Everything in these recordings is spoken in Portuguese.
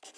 Alô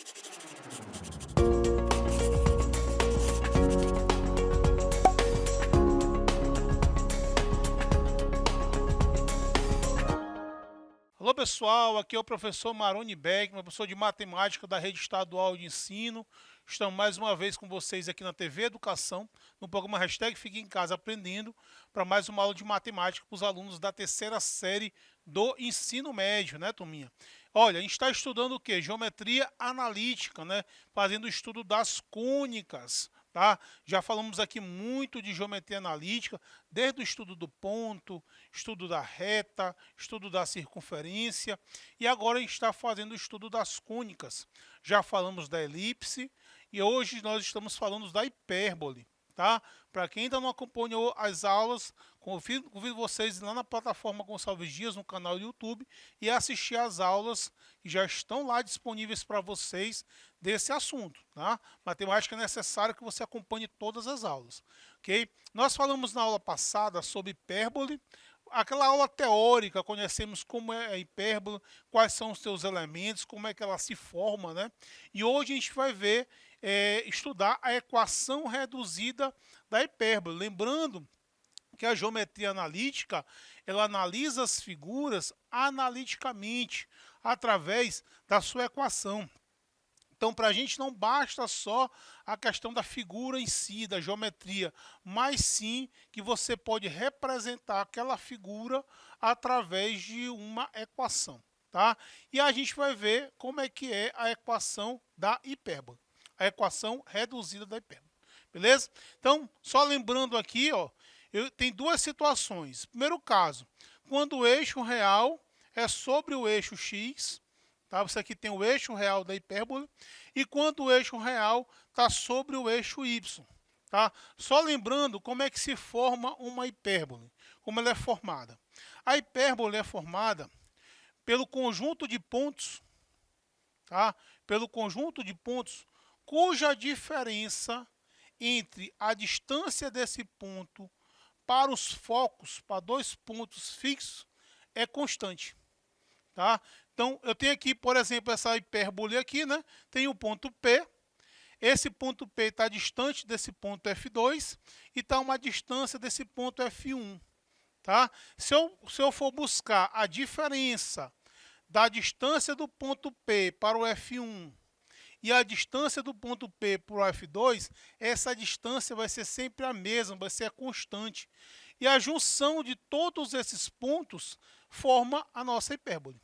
pessoal, aqui é o professor Maroni Beckman, professor de matemática da Rede Estadual de Ensino. Estamos mais uma vez com vocês aqui na TV Educação, no programa Hashtag Fique em Casa Aprendendo, para mais uma aula de matemática para os alunos da terceira série do ensino médio, né, turminha? Olha, a gente está estudando o quê? Geometria analítica, né? Fazendo o estudo das cônicas, tá? Já falamos aqui muito de geometria analítica, desde o estudo do ponto, estudo da reta, estudo da circunferência, e agora a gente está fazendo o estudo das cônicas. Já falamos da elipse, e hoje nós estamos falando da hipérbole, tá? Para quem ainda não acompanhou as aulas, convido vocês lá na plataforma Gonçalves Dias, no canal do YouTube, e assistir às aulas que já estão lá disponíveis para vocês desse assunto, tá? Matemática é necessário que você acompanhe todas as aulas, ok? Nós falamos na aula passada sobre hipérbole, aquela aula teórica, conhecemos como é a hipérbole, quais são os seus elementos, como é que ela se forma, né? E hoje a gente vai ver, estudar a equação reduzida da hipérbole. Lembrando que a geometria analítica, ela analisa as figuras analiticamente, através da sua equação. Então, para a gente não basta só a questão da figura em si, da geometria, mas sim que você pode representar aquela figura através de uma equação, tá? E a gente vai ver como é que é a equação da hipérbole, a equação reduzida da hipérbole, beleza? Então, só lembrando aqui, ó, tem duas situações. Primeiro caso, quando o eixo real é sobre o eixo x, tá? Você aqui tem o eixo real da hipérbole, e quando o eixo real está sobre o eixo y. Tá? Só lembrando como é que se forma uma hipérbole, como ela é formada. A hipérbole é formada pelo conjunto de pontos, tá? Pelo conjunto de pontos cuja diferença entre a distância desse ponto para os focos, para dois pontos fixos, é constante. Tá? Então, eu tenho aqui, por exemplo, essa hipérbole aqui, né? Tem o ponto P. Esse ponto P está distante desse ponto F2 e está uma distância desse ponto F1. Tá? Se eu for buscar a diferença da distância do ponto P para o F1 e a distância do ponto P para o F2, essa distância vai ser sempre a mesma, vai ser a constante. E a junção de todos esses pontos forma a nossa hipérbole.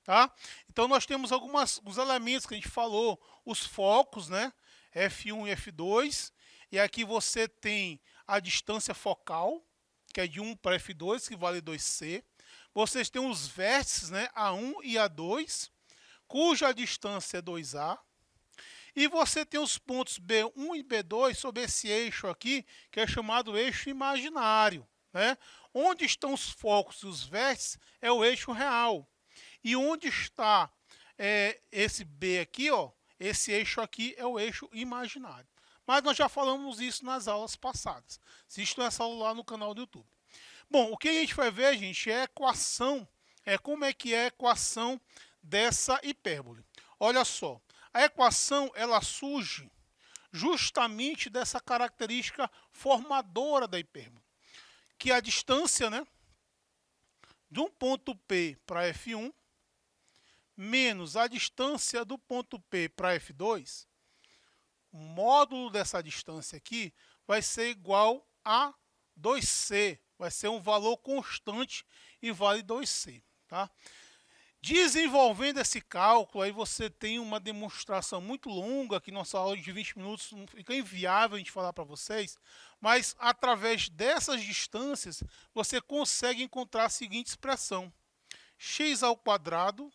Tá? Então, nós temos alguns elementos que a gente falou, os focos, né? F1 e F2, e aqui você tem a distância focal, que é de 1 para F2, que vale 2C. Vocês têm os vértices, né? A1 e A2, cuja distância é 2A. E você tem os pontos B1 e B2 sobre esse eixo aqui, que é chamado eixo imaginário, né? Onde estão os focos e os vértices é o eixo real. E onde está esse B aqui, ó, esse eixo aqui é o eixo imaginário. Mas nós já falamos isso nas aulas passadas. Assistam essa aula lá no canal do YouTube. Bom, o que a gente vai ver, gente, é a equação, como é que é a equação dessa hipérbole. Olha só, a equação ela surge justamente dessa característica formadora da hipérbole, que é a distância, né, de um ponto P para F1 menos a distância do ponto P para F2, o módulo dessa distância aqui vai ser igual a 2C, vai ser um valor constante e vale 2C. Tá? Desenvolvendo esse cálculo, aí você tem uma demonstração muito longa, que nossa aula de 20 minutos fica inviável a gente falar para vocês, mas através dessas distâncias, você consegue encontrar a seguinte expressão: x ao quadrado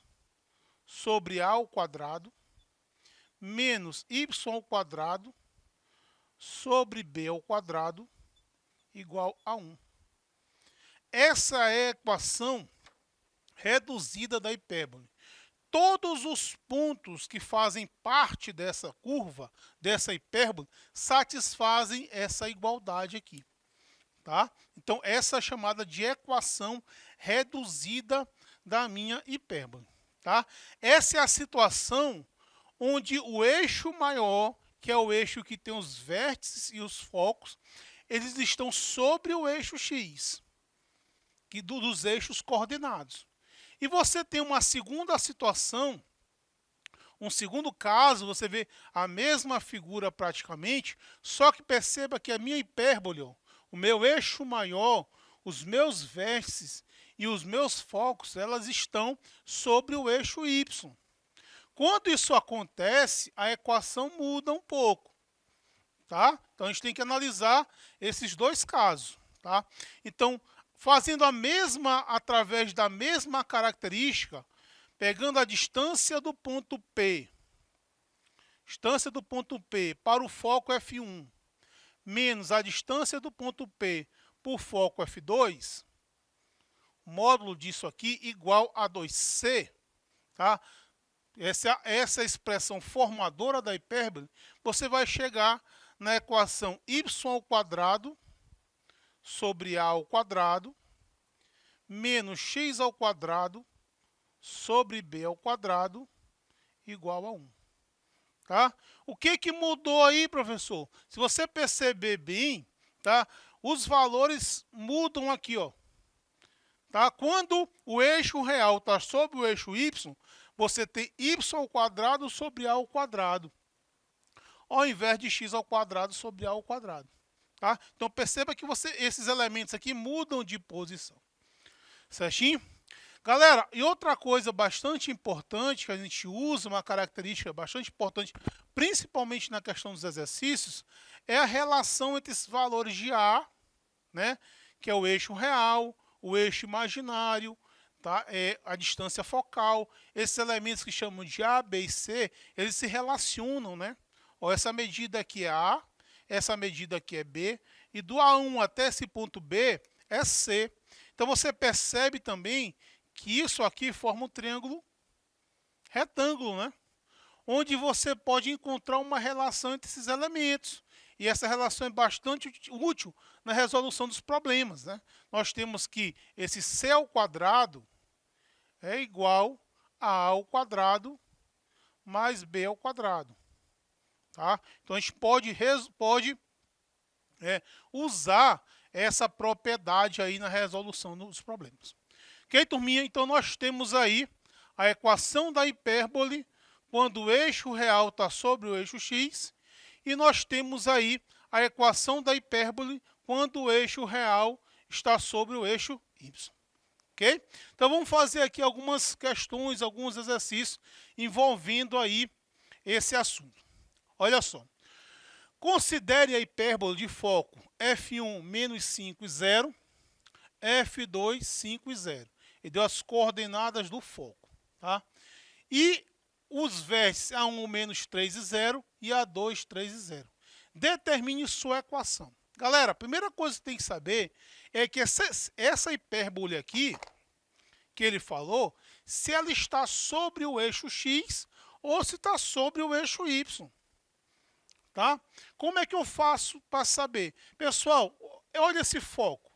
sobre a ao quadrado menos y ao quadrado sobre b ao quadrado igual a 1. Essa é a equação reduzida da hipérbole. Todos os pontos que fazem parte dessa curva, dessa hipérbole, satisfazem essa igualdade aqui. Tá? Então, essa é chamada de equação reduzida da minha hipérbole. Tá? Essa é a situação onde o eixo maior, que é o eixo que tem os vértices e os focos, eles estão sobre o eixo x, dos eixos coordenados. E você tem uma segunda situação, um segundo caso, você vê a mesma figura praticamente, só que perceba que a minha hipérbole, ó, o meu eixo maior, os meus vértices e os meus focos, elas estão sobre o eixo y. Quando isso acontece, a equação muda um pouco, tá? Então a gente tem que analisar esses dois casos, tá? Então, fazendo a mesma através da mesma característica, pegando a distância do ponto P para o foco F1 menos a distância do ponto P por foco F2, módulo disso aqui igual a 2C, tá? Essa expressão formadora da hipérbole, você vai chegar na equação y ao quadrado sobre a ao quadrado menos x ao quadrado sobre b ao quadrado igual a 1. Tá? O que mudou aí, professor? Se você perceber bem, tá? Os valores mudam aqui, ó. Tá? Quando o eixo real está sobre o eixo y, você tem y ao quadrado sobre a ao quadrado, ao invés de x ao quadrado sobre a ao quadrado. Tá? Então perceba que esses elementos aqui mudam de posição. Certinho? Galera, e outra coisa bastante importante que a gente usa, uma característica bastante importante, principalmente na questão dos exercícios, é a relação entre esses valores de A, né, que é o eixo real, o eixo imaginário, tá, a distância focal, esses elementos que chamam de A, B e C, eles se relacionam, né? Ó, essa medida aqui é A, essa medida aqui é B, e do A1 até esse ponto B é C. Então você percebe também que isso aqui forma um triângulo retângulo, né? Onde você pode encontrar uma relação entre esses elementos. E essa relação é bastante útil na resolução dos problemas, né? Nós temos que esse c ao quadrado é igual a ao quadrado mais b ao quadrado. Tá? Então a gente pode usar essa propriedade aí na resolução dos problemas. Ok, turminha? Então nós temos aí a equação da hipérbole quando o eixo real está sobre o eixo x, e nós temos aí a equação da hipérbole quando o eixo real está sobre o eixo y. Ok? Então vamos fazer aqui algumas questões, alguns exercícios envolvendo aí esse assunto. Olha só. Considere a hipérbole de foco f1 menos 5 e 0, f2 5 e 0. Ele deu as coordenadas do foco. Tá? E os vértices A1 menos 3 e 0 e A2 3 e 0. Determine sua equação. Galera, a primeira coisa que tem que saber é que essa hipérbole aqui, que ele falou, se ela está sobre o eixo x ou se está sobre o eixo y. Tá? Como é que eu faço para saber? Pessoal, olha esse foco.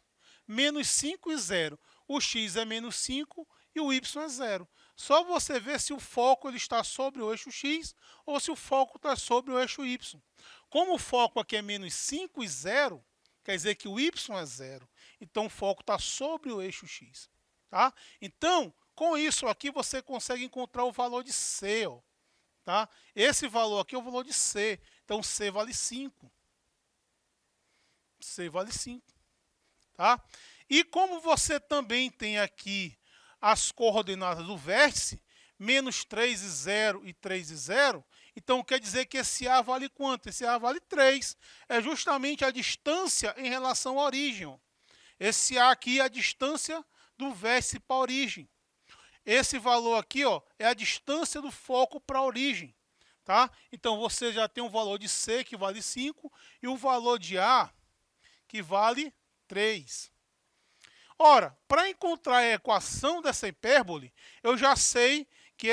Menos 5 e 0. O x é menos 5 e o y é 0. Só você ver se o foco ele está sobre o eixo x ou se o foco está sobre o eixo y. Como o foco aqui é menos 5 e 0, quer dizer que o y é 0. Então, o foco está sobre o eixo x. Tá? Então, com isso aqui, você consegue encontrar o valor de C. Ó, tá? Esse valor aqui é o valor de C. Então, C vale 5. C vale 5. Tá? E como você também tem aqui as coordenadas do vértice, menos 3 e 0 e 3 e 0, então quer dizer que esse A vale quanto? Esse A vale 3. É justamente a distância em relação à origem. Ó. Esse A aqui é a distância do vértice para a origem. Esse valor aqui, ó, é a distância do foco para a origem. Tá? Então você já tem um valor de C que vale 5 e o valor de A que vale 3. Ora, para encontrar a equação dessa hipérbole, eu já sei que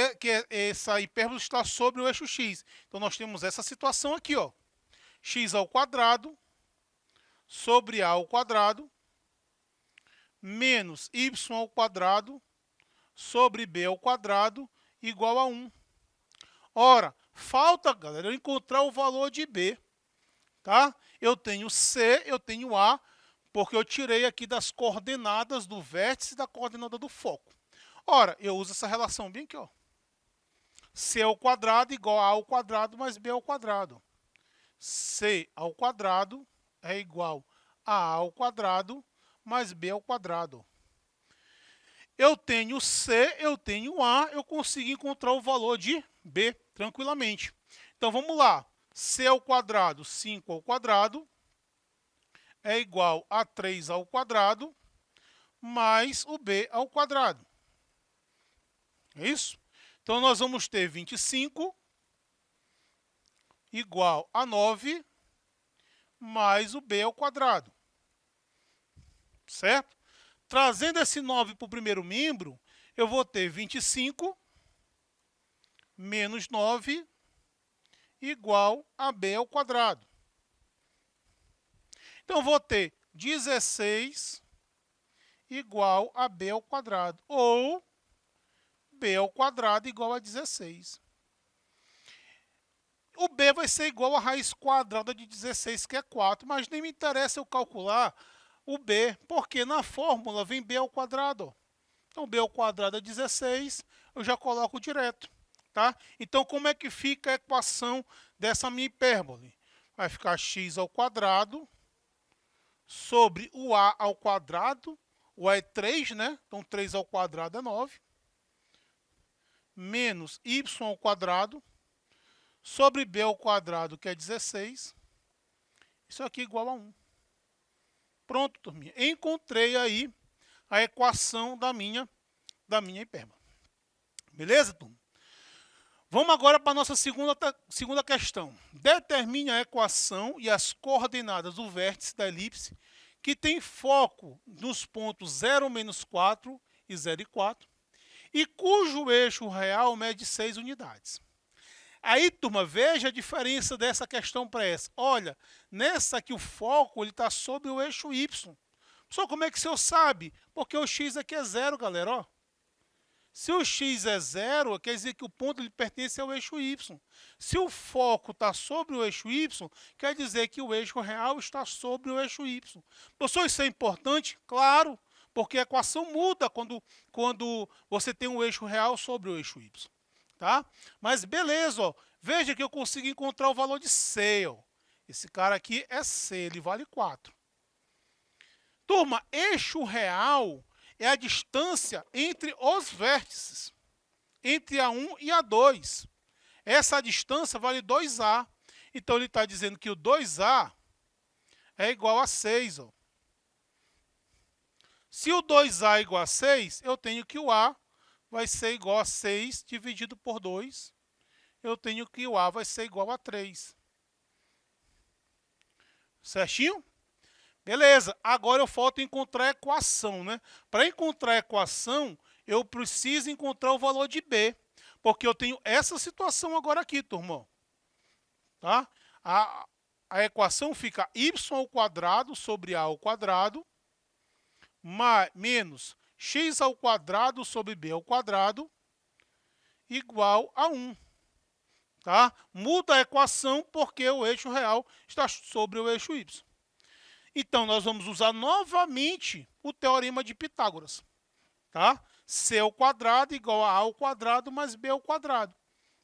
essa hipérbole está sobre o eixo x. Então nós temos essa situação aqui, ó. X ao quadrado sobre a ao quadrado menos y ao quadrado sobre b ao quadrado igual a 1. Ora, Falta, galera, eu encontrar o valor de B, tá? Eu tenho C, eu tenho A, porque eu tirei aqui das coordenadas do vértice e da coordenada do foco. Ora, eu uso essa relação bem aqui, ó. C ao quadrado igual a ao quadrado mais B ao quadrado. C ao quadrado é igual a ao quadrado mais B ao quadrado. Eu tenho C, eu tenho A, eu consigo encontrar o valor de B tranquilamente. Então vamos lá. C ao quadrado, 5 ao quadrado, é igual a 3 ao quadrado, mais o B ao quadrado. É isso? Então nós vamos ter 25 igual a 9 mais o B ao quadrado. Certo? Trazendo esse 9 para o primeiro membro, eu vou ter 25 menos 9 igual a B ao quadrado. Então, eu vou ter 16 igual a B ao quadrado, ou B ao quadrado igual a 16. O B vai ser igual a raiz quadrada de 16, que é 4, mas nem me interessa eu calcular o B, porque na fórmula vem B ao quadrado. Então, B ao quadrado é 16, eu já coloco direto. Tá? Então, como é que fica a equação dessa minha hipérbole? Vai ficar x ao quadrado sobre o a ao quadrado. O a é 3, né? Então, 3 ao quadrado é 9. Menos y ao quadrado sobre b ao quadrado, que é 16. Isso aqui é igual a 1. Pronto, turminha. Encontrei aí a equação da minha hipérbole. Beleza, turma? Vamos agora para a nossa segunda questão. Determine a equação e as coordenadas do vértice da elipse que tem foco nos pontos 0, menos 4 e 0 e 4 e cujo eixo real mede 6 unidades. Aí, turma, veja a diferença dessa questão para essa. Olha, nessa aqui o foco está sobre o eixo Y. Só como é que o senhor sabe? Porque o x aqui é 0, galera, ó. Se o x é 0, quer dizer que o ponto ele pertence ao eixo y. Se o foco está sobre o eixo y, quer dizer que o eixo real está sobre o eixo y. Professor, isso é importante? Claro, porque a equação muda quando você tem um eixo real sobre o eixo y. Tá? Mas beleza, ó. Veja que eu consigo encontrar o valor de C. Ó. Esse cara aqui é C, ele vale 4. Turma, eixo real é a distância entre os vértices, entre A1 e A2. Essa distância vale 2A. Então, ele está dizendo que o 2A é igual a 6. Ó. Se o 2A é igual a 6, eu tenho que o A vai ser igual a 6 dividido por 2. Eu tenho que o A vai ser igual a 3. Certinho? Beleza, agora eu falta encontrar a equação, né? Para encontrar a equação, eu preciso encontrar o valor de B, porque eu tenho essa situação agora aqui, turma. Tá? A equação fica y ao quadrado sobre a ao quadrado, menos x ao quadrado sobre b ao quadrado, igual a 1. Tá? Muda a equação porque o eixo real está sobre o eixo y. Então, nós vamos usar novamente o teorema de Pitágoras. Tá? C ao quadrado igual a ao quadrado mais b ao quadrado.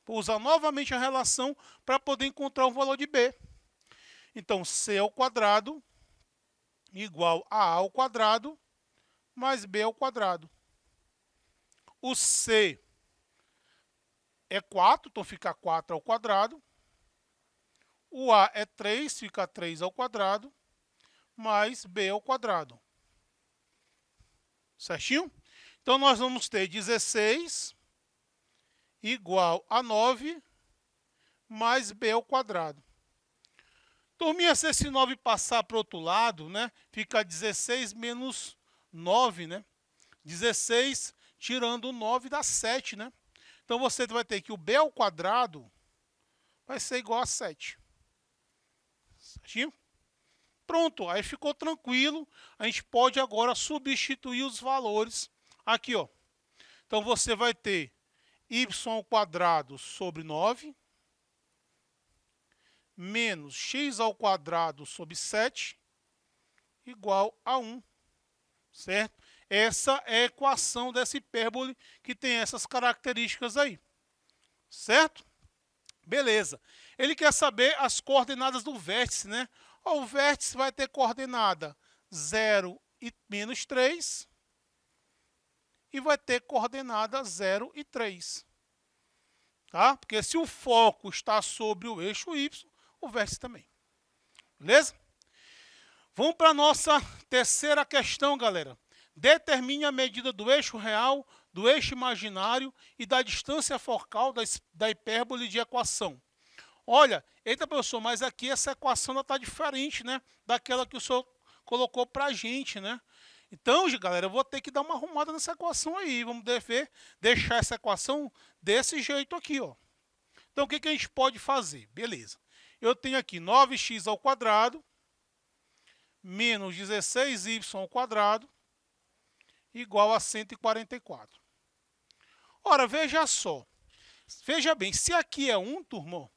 Vou usar novamente a relação para poder encontrar o valor de b. Então, c ao quadrado igual a ao quadrado mais b ao quadrado. O c é 4, então fica 4 ao quadrado. O a é 3, fica 3 ao quadrado. Mais b ao quadrado. Certinho? Então, nós vamos ter 16 igual a 9 mais b ao quadrado. Turminha, se esse 9 passar para o outro lado, né, fica 16 menos 9, né? 16 tirando o 9 dá 7, né? Então, você vai ter que o b ao quadrado vai ser igual a 7. Certinho? Pronto, aí ficou tranquilo. A gente pode agora substituir os valores aqui, ó. Então, você vai ter y ao quadrado sobre 9 menos x ao quadrado sobre 7 igual a 1, certo? Essa é a equação dessa hipérbole que tem essas características aí, certo? Beleza. Ele quer saber as coordenadas do vértice, né? Ó, o vértice vai ter coordenada 0 e menos 3 e vai ter coordenada 0 e 3. Tá? Porque se o foco está sobre o eixo Y, o vértice também. Beleza? Vamos para a nossa terceira questão, galera. Determine a medida do eixo real, do eixo imaginário e da distância focal da hipérbole de equação. Olha, eita professor, mas aqui essa equação está diferente, né? Daquela que o senhor colocou para a gente, né? Então, galera, eu vou ter que dar uma arrumada nessa equação aí. Vamos deixar essa equação desse jeito aqui, ó. Então, o que a gente pode fazer? Beleza. Eu tenho aqui 9x ao quadrado menos 16y ao quadrado igual a 144. Ora, veja só. Veja bem, se aqui é 1, turma, o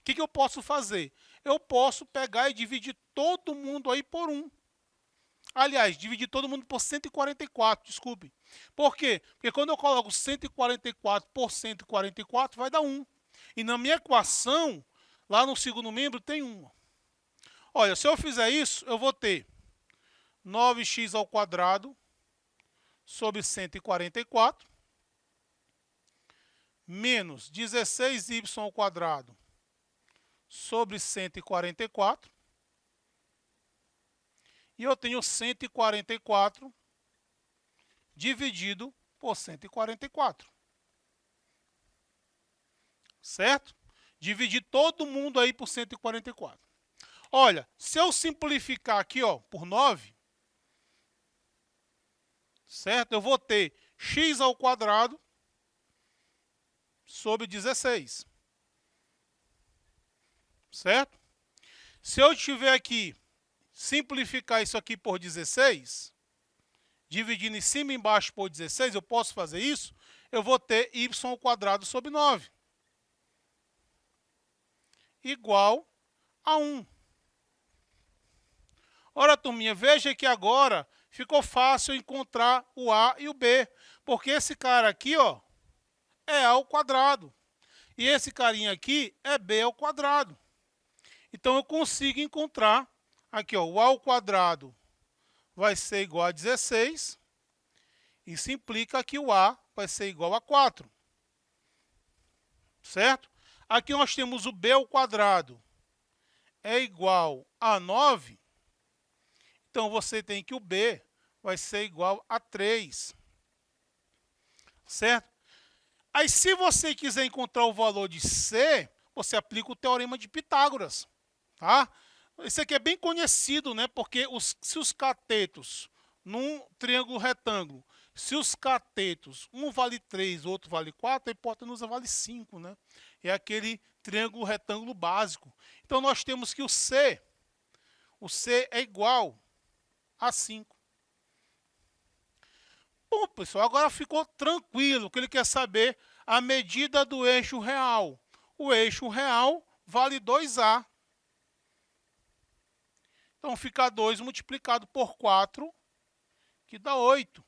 que eu posso fazer? Eu posso pegar e dividir todo mundo aí por 1. Aliás, dividir todo mundo por 144, desculpe. Por quê? Porque quando eu coloco 144 por 144, vai dar 1. E na minha equação, lá no segundo membro, tem 1. Olha, se eu fizer isso, eu vou ter 9x ao quadrado sobre 144 menos 16y ao quadrado sobre 144. E eu tenho 144 dividido por 144. Certo? Dividir todo mundo aí por 144. Olha, se eu simplificar aqui, ó, por 9, certo? Eu vou ter x ao quadrado sobre 16. Certo? Se eu tiver aqui, simplificar isso aqui por 16, dividindo em cima e embaixo por 16, eu posso fazer isso? Eu vou ter y ao quadrado sobre 9 igual a 1. Ora, turminha, veja que agora ficou fácil encontrar o A e o B, porque esse cara aqui, ó, é A ao quadrado, e esse carinha aqui é B ao quadrado. Então, eu consigo encontrar aqui, ó, o A ao quadrado vai ser igual a 16, isso implica que o A vai ser igual a 4. Certo? Aqui nós temos o B ao quadrado é igual a 9, então você tem que o B vai ser igual a 3. Certo? Aí, se você quiser encontrar o valor de C, você aplica o teorema de Pitágoras. Tá? Isso aqui é bem conhecido, né? Porque se os catetos num triângulo retângulo, se os catetos, um vale 3, o outro vale 4, a hipotenusa vale 5, né? É aquele triângulo retângulo básico. Então, nós temos que o C é igual a 5. Bom, pessoal, agora ficou tranquilo, que ele quer saber a medida do eixo real. O eixo real vale 2A. Então, fica 2 multiplicado por 4, que dá 8.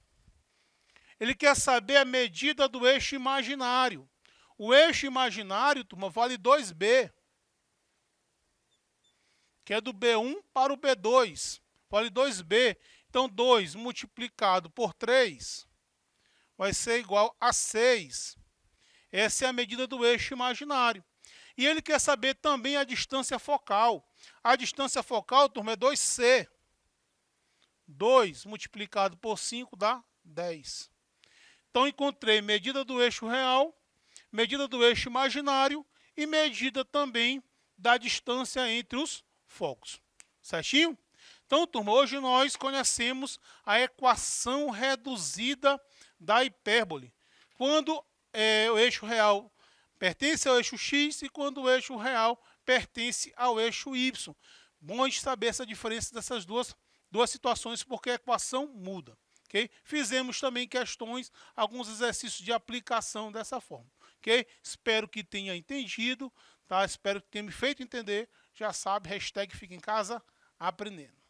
Ele quer saber a medida do eixo imaginário. O eixo imaginário, turma, vale 2B, que é do B1 para o B2. Vale 2B. Então, 2 multiplicado por 3 vai ser igual a 6. Essa é a medida do eixo imaginário. E ele quer saber também a distância focal. A distância focal, turma, é 2C. 2 multiplicado por 5 dá 10. Então, encontrei medida do eixo real, medida do eixo imaginário e medida também da distância entre os focos. Certinho? Então, turma, hoje nós conhecemos a equação reduzida da hipérbole. Quando o eixo real pertence ao eixo x e quando o eixo real pertence ao eixo y. Bom a gente saber essa diferença dessas duas situações, porque a equação muda. Okay? Fizemos também questões, alguns exercícios de aplicação dessa forma. Okay? Espero que tenha entendido. tá? Espero que tenha me feito entender. Já sabe, hashtag fica em casa aprendendo.